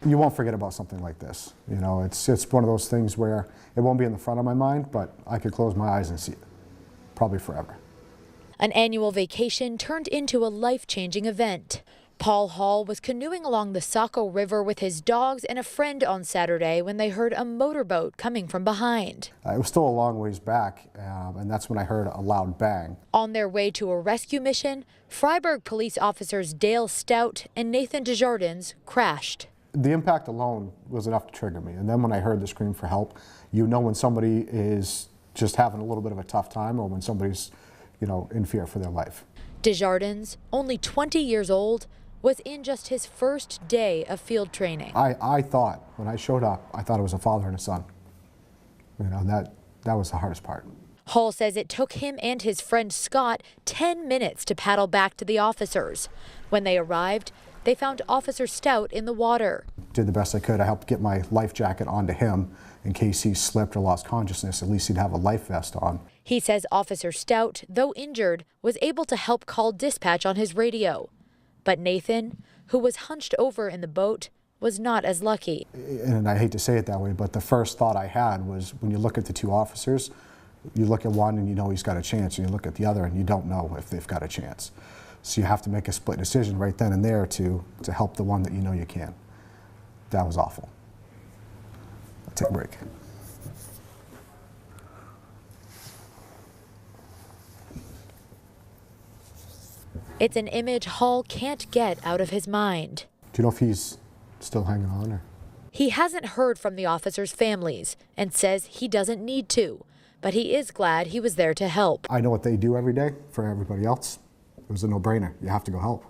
You won't forget about something like this. You know, it's one of those things where it won't be in the front of my mind, but I could close my eyes and see it, probably forever. An annual vacation turned into a life-changing event. Paul Hall was canoeing along the Saco River with his dogs and a friend on Saturday when they heard a motorboat coming from behind. It was still a long ways back, and that's when I heard a loud bang. On their way to a rescue mission, Freiburg police officers Dale Stout and Nathan Desjardins crashed. The impact alone was enough to trigger me, and then when I heard the scream for help, you know when somebody is just having a little bit of a tough time or when somebody's, you know, in fear for their life. Desjardins, only 20 years old, was in just his first day of field training. I thought, when I showed up, I thought it was a father and a son. You know, that was the hardest part. Hall says it took him and his friend Scott 10 minutes to paddle back to the officers. When they arrived, they found Officer Stout in the water. Did the best I could. I helped get my life jacket onto him in case he slipped or lost consciousness. At least he'd have a life vest on. He says Officer Stout, though injured, was able to help call dispatch on his radio. But Nathan, who was hunched over in the boat, was not as lucky. And I hate to say it that way, but the first thought I had was when you look at the two officers, you look at one and you know he's got a chance, and you look at the other and you don't know if they've got a chance. So you have to make a split decision right then and there to help the one that you know you can. That was awful. I'll take a break. It's an image Hall can't get out of his mind. Do you know if he's still hanging on? Or? He hasn't heard from the officers' families and says he doesn't need to, but he is glad he was there to help. I know what they do every day for everybody else. It was a no-brainer. You have to go help.